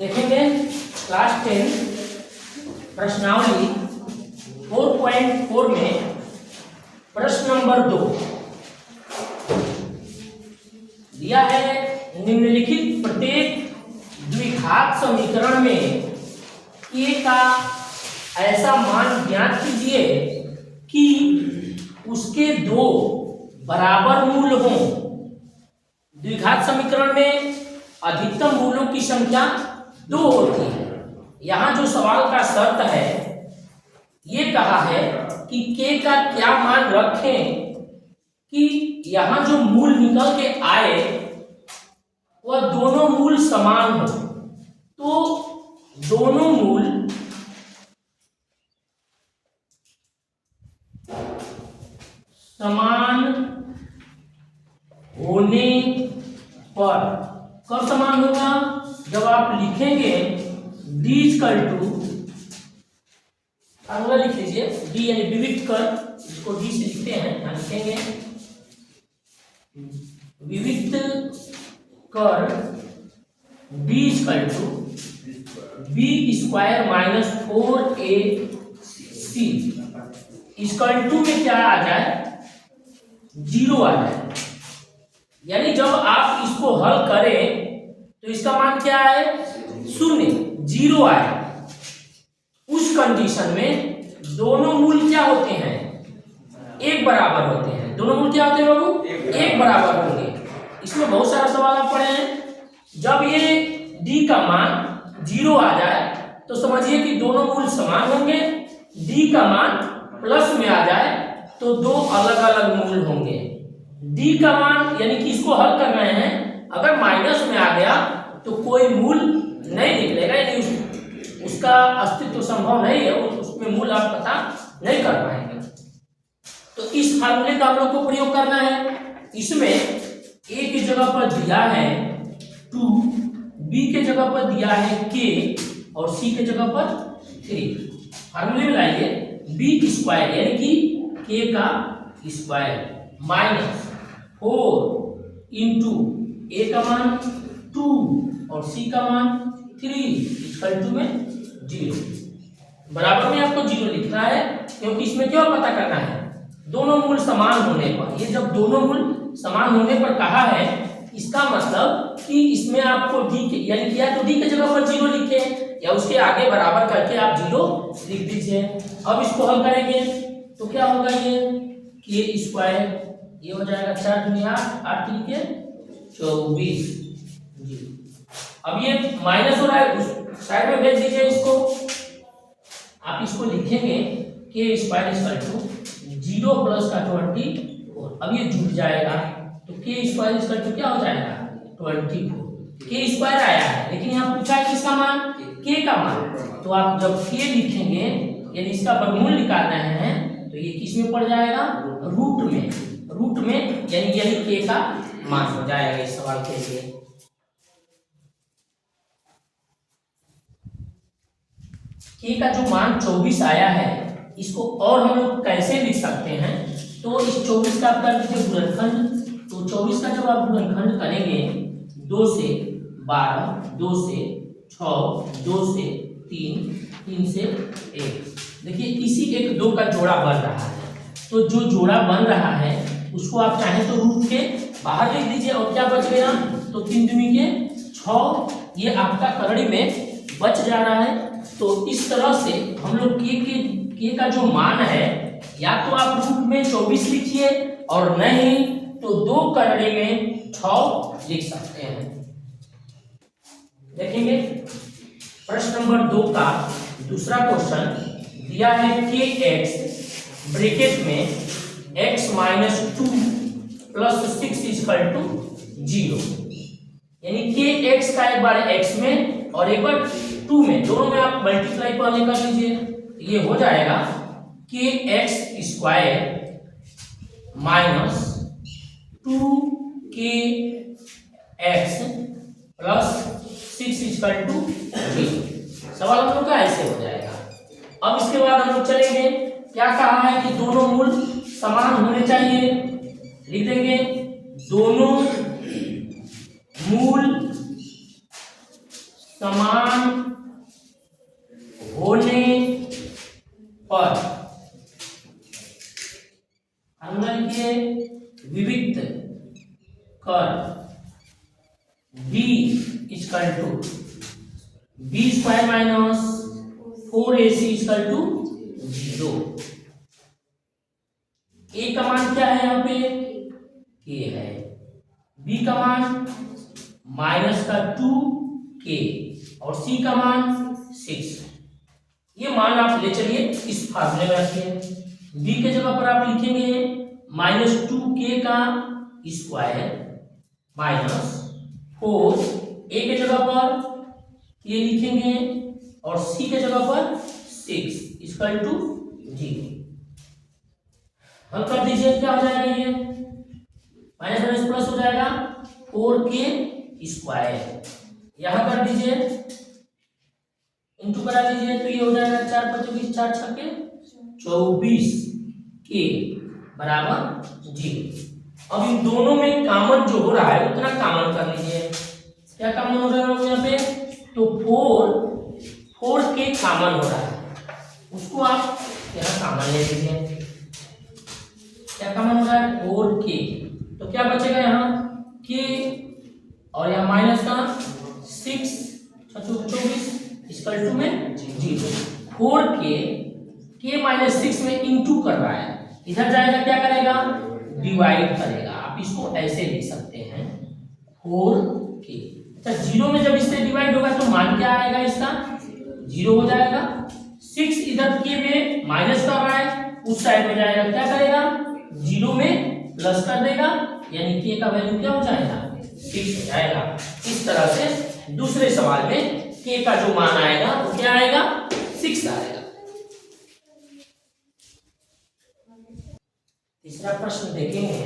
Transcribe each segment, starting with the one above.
देखेंगे क्लास 10 प्रश्नावली 4.4 में प्रश्न नंबर 2 दिया है। निम्नलिखित प्रत्येक द्विघात समीकरण में k का ऐसा मान ज्ञात कीजिए कि उसके दो बराबर मूल हों। द्विघात समीकरण में अधिकतम मूलों की संख्या 2 होती है। यहाँ जो सवाल का शर्त है ये कहा है कि k का क्या मान रखें कि यहाँ जो मूल निकल के आए वह दोनों मूल समान हो। तो दोनों मूल समान होने पर कब समान होगा? जब आप लिखेंगे d इक्वल टू, फॉर्मूला लिख लीजिए d यानी विविक्त कर, इसको d से लिखते हैं, यहाँ लिखेंगे विविक्त कर d equal to b square minus 4ac equal to में क्या आ जाए? 0 आ जाए। यानी जब आप इसको हल करें तो इसका मान क्या है? 0, 0 आए। उस कंडीशन में दोनों मूल क्या होते हैं? एक बराबर होते हैं। दोनों मूल क्या होते हैं बाबू? एक बराबर होंगे। इसमें बहुत सारा सवाल आप पढ़े हैं। जब ये d का मान 0 आ जाए तो समझिए कि दोनों मूल समान होंगे। d का मान प्लस में आ जाए तो दो अलग अलग मूल होंगे। d का मान यानी कि इसको हल कर रहे हैं, अगर माइनस में आ गया तो कोई मूल नहीं निकलेगा, यानी उसका अस्तित्व संभव नहीं है, उसमें मूल आप पता नहीं कर पाएंगे। तो इस फार्मूले का हम लोग को प्रयोग करना है। इसमें a की जगह पर दिया है 2, b के जगह पर दिया है k और c के जगह पर 3। फार्मूले में लाइए b स्क्वायर यानी कि k का स्क्वायर माइनस 4 इंटू a का मान 2 और c का मान 3 इक्वल टू में 0। बराबर में आपको 0 लिखना है क्योंकि इसमें क्या पता करना है? दोनों मूल समान होने पर। ये जब दोनों मूल समान होने पर कहा है, इसका मतलब कि इसमें आपको d के यानी कि या तो d के जगह पर 0 लिखे या उसके आगे बराबर करके आप 0 लिख दीजिए। अब इसको हल करेंगे तो क्या होगा? ये k स्क्वायर ये हो जाएगा 4 दुनिया 8 3 के 24। अब ये माइनस हो रहा है, उस साइड में भेज दीजिए इसको। आप इसको लिखेंगे k square equal to 0 plus का 24। अब ये जुड़ जाएगा तो k स्क्वायर इक्वल टू क्या हो जाएगा? 24। k स्क्वायर आया है लेकिन यहाँ पूछा है किसका मान? k का मान। तो आप जब k लिखेंगे यानी इसका वर्गमूल निकाल रहे हैं तो ये किस में पड़ जाएगा? रूट में। रूट में यानी यही k का मान हो जाएगा इस सवाल के लिए। k का जो मान 24 आया है इसको और हम लोग कैसे लिख सकते हैं? तो इस 24 का आप कर दीजिए गुणनखंड। तो 24 का जब आप गुणनखंड करेंगे 2 से 12, 2 से 6, 2 से 3, 3 से 1। देखिए इसी एक 2 का जोड़ा बन रहा है। तो जो जोड़ा बन रहा है उसको आप चाहें तो रूट के बाहर लिख दीजिए और क्या बच गया? तो 3 दूनी के 6, ये आपका करड़ी में बच जा रहा है। तो इस तरह से हम लोग k का जो मान है या तो आप रूट में 24 लिखिए और नहीं तो 2 करड़ी में 6 लिख सकते हैं। देखेंगे प्रश्न नंबर 2 का दूसरा क्वेश्चन दिया है kx ब्रैकेट में x minus 2 plus 6 equal to 0। यानी kx का एक बार x में और एक बार 2 में, दोनों में आप मल्टीप्लाई पहले कर लीजिए। ये हो जाएगा kx square minus 2kx plus 6 equal to 0। सवाल हम लोग का ऐसे हो जाएगा। अब इसके बाद हम लोग चलेंगे, क्या कहा है कि दोनों मूल समान होने चाहिए। लिख देंगे दोनों मूल समान होने पर फार्मूला लिखिए विविक्त कर b equal to B square minus 4ac equal to 0। a का मान क्या है यहाँ पे k है, b का मान माइनस का 2k और c का मान 6। ये मान आप ले चलिए इस फार्मूले में रखिए। b के जगह पर आप लिखेंगे माइनस 2k का स्क्वायर माइनस 4, a के जगह पर ये लिखेंगे और c के जगह पर 6 इक्वल टू 0। हल कर दीजिए, क्या हो जाएगा, ये माइनस माइनस प्लस हो जाएगा 4k स्क्वायर, यहां कर दीजिए इंटू करा दीजिए तो ये हो जाएगा 4 × 25 4 छक्के 24k बराबर 0। अब इन दोनों में कॉमन जो हो रहा है उतना कॉमन कर लीजिए। क्या कॉमन हो रहा है यहाँ पे, तो 4k कॉमन हो रहा है, उसको आप यहाँ कॉमन ले लीजिए। क्या कॉमन हो रहा है 4k, तो क्या बचेगा यहाँ k और यहाँ माइनस का 6 24 इक्वल टू में 0। 4k माइनस 6 में इंटू कर रहा है, इधर जाएगा क्या करेगा डिवाइड करेगा। आप इसको ऐसे लिख सकते हैं 4k। अच्छा 0 में जब इससे डिवाइड होगा तो मान क्या आएगा इसका 0 हो जाएगा। 6 इधर k में माइनस कर रहा है, उस साइड में जाएगा क्या करेगा 0 में प्लस कर देगा, यानी k का वैल्यू क्या हो जाएगा 6 हो जाएगा। इस तरह से दूसरे सवाल में k का जो मान आएगा वो क्या आएगा 6 आएगा। तीसरा प्रश्न देखेंगे,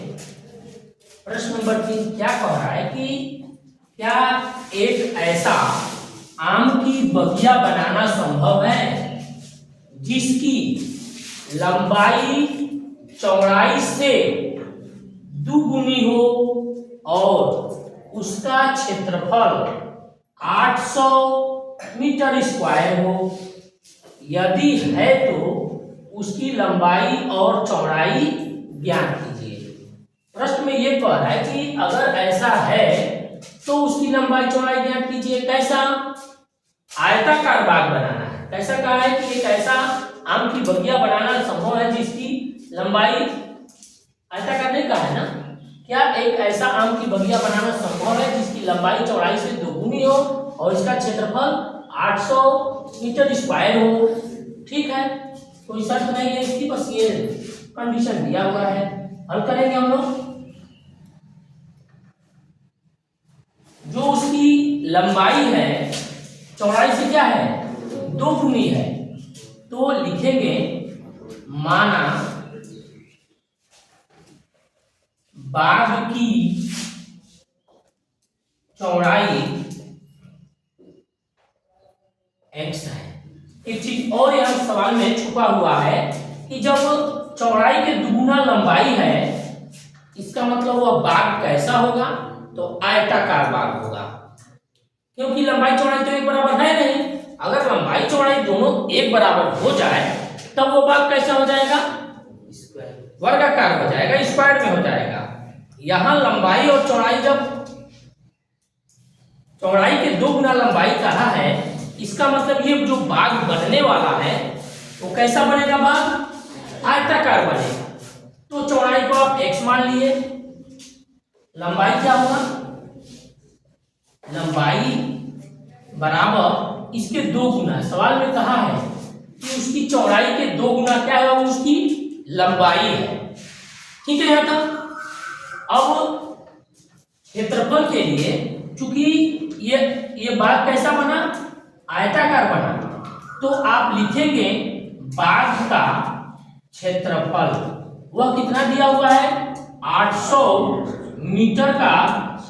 प्रश्न नंबर 3 क्या कह रहा है कि क्या एक ऐसा आम की बगिया बनाना संभव है जिसकी लंबाई चौड़ाई से दुगुनी हो और उसका क्षेत्रफल 800 मीटर स्क्वायर हो। यदि है तो उसकी लंबाई और चौड़ाई ज्ञात कीजिए। प्रश्न में यह कह रहा है कि अगर ऐसा है तो उसकी लंबाई चौड़ाई ज्ञात कीजिए। कैसा, आयताकार बाग बनाना है। कैसा कहा है कि एक ऐसा आम की बगिया बनाना संभव है जिसकी लंबाई, आयताकार नहीं कहा है ना, क्या एक ऐसा आम की बगिया बनाना संभव है जिसकी लंबाई चौड़ाई से दोगुनी हो और इसका क्षेत्रफल 800 मीटर स्क्वायर हो। ठीक है, कोई शर्त नहीं है इसकी, बस ये कंडीशन दिया हुआ है। हल करेंगे हम लोग। जो उसकी लंबाई है चौड़ाई से क्या है दोगुनी है, तो लिखेंगे माना बाग की चौड़ाई x है। एक चीज और यहाँ सवाल में छुपा हुआ है कि जब चौड़ाई के दुगुना लंबाई है, इसका मतलब वह बाग कैसा होगा, तो आयताकार बाग होगा, क्योंकि लंबाई चौड़ाई तो एक बराबर है नहीं। अगर लंबाई चौड़ाई दोनों एक बराबर हो जाए तब वो बाग कैसा हो जाएगा, वर्गाकार हो जाएगा, स्क्वायर में हो जाएगा। यहां लंबाई और चौड़ाई, जब चौड़ाई के 2 गुना लंबाई कहा है, इसका मतलब ये जो बाग बनने वाला है वो कैसा बनेगा, बाग आयताकार बनेगा। तो चौड़ाई को आप x मान लिए, लंबाई क्या होगा, लंबाई बराबर इसके 2 गुना। सवाल में कहा है कि उसकी चौड़ाई के 2 गुना क्या है, उसकी लंबाई है। ठीक है, यहाँ तक। अब क्षेत्रफल के लिए चूंकि ये बाग कैसा बना, आयताकार बना, तो आप लिखेंगे बाग का क्षेत्रफल, वह कितना दिया हुआ है 800 मीटर का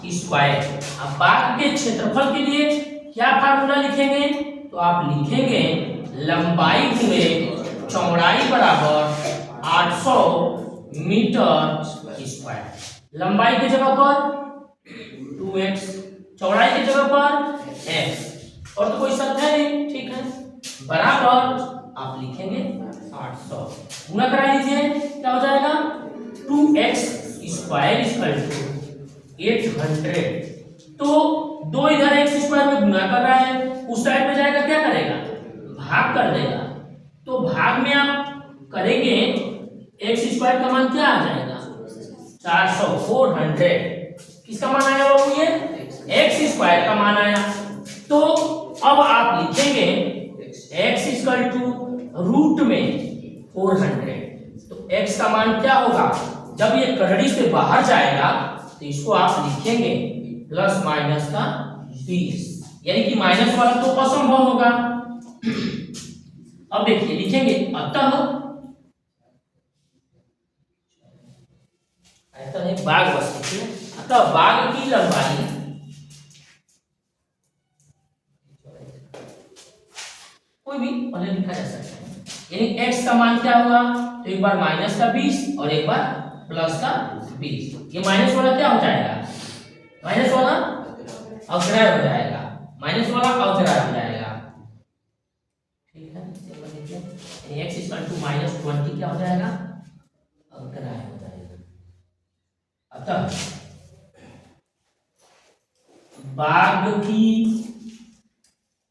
स्क्वायर। अब बाग के क्षेत्रफल के लिए क्या फार्मूला लिखेंगे, तो आप लिखेंगे लंबाई गुणे चौड़ाई बराबर 800 मीटर स्क्वायर। लंबाई की जगह पर 2x, चौड़ाई की जगह पर x। और तो कोई शब्द है नहीं, ठीक है। बराबर आप लिखेंगे 800, गुना करा लीजिए, क्या हो जाएगा 2x स्क्वायर इक्वल टू 800। तो दो इधर x स्क्वायर में गुना कर रहा है, उस साइड में जाएगा क्या करेगा, भाग कर देगा। तो भाग में आप करेंगे x स्क्वायर का मान क्या आ जाएगा 400, 400 किसका मान आया बाबू, ये x स्क्वायर का मान आया। तो अब आप लिखेंगे x इक्वल टू रूट में 400। तो x का मान क्या होगा, जब ये कड़ड़ी से बाहर जाएगा तो इसको आप लिखेंगे प्लस माइनस का 20, यानी कि माइनस वाला तो असंभव होगा। अब देखिए लिखेंगे अतः बाघ बस लिखिए, अतः बाघ की लंबाई कोई भी पहले लिखा जा सकता है, यानी x का मान क्या होगा, तो एक बार माइनस का 20 और एक बार प्लस का 20। ये माइनस वाला क्या हो जाएगा, माइनस वाला अग्रय हो जाएगा, माइनस वाला अग्रय हो जाएगा, ठीक है। चलो देखिए x इक्वल टू -20 क्या हो जाएगा, अग्रय हो जाएगा। अतः बाघ की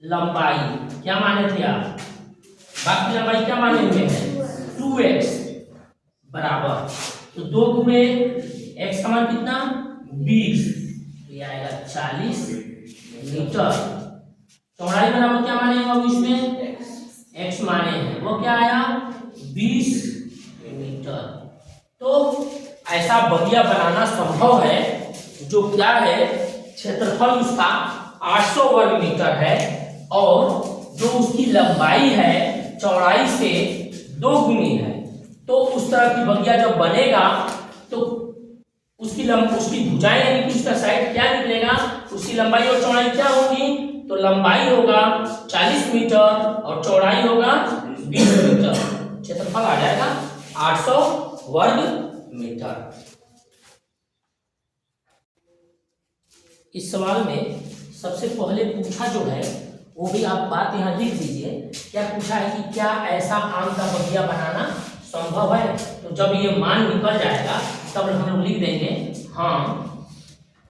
लंबाई क्या माने थे आप, बाघ की लंबाई क्या माने हुए हैं 2x बराबर, तो 2 गुणे x का मान कितना 20, ये आएगा 40 मीटर। चौड़ाई बराबर क्या माने हैं बाबू, इसमें x माने हैं, वो क्या आया 20 मीटर। तो ऐसा बगिया बनाना संभव है जो क्या है, क्षेत्रफल उसका 800 वर्ग मीटर है और जो उसकी लंबाई है चौड़ाई से 2 गुनी है। तो उस तरह की बगिया जब बनेगा तो उसकी भुजाएं यानी कि उसका साइड क्या निकलेगा, उसकी लंबाई और चौड़ाई क्या होगी, तो लंबाई होगा 40 मीटर और चौड़ाई होगा 20 मीटर, क्षेत्रफल आ जाएगा 800 वर्ग मीटर। इस सवाल में सबसे पहले पूछा जो है वो भी आप बात यहाँ लिख दीजिए, क्या पूछा है कि क्या ऐसा आम का बगिया बनाना संभव है। तो जब ये मान निकल जाएगा तब हम लोग लिख देंगे हाँ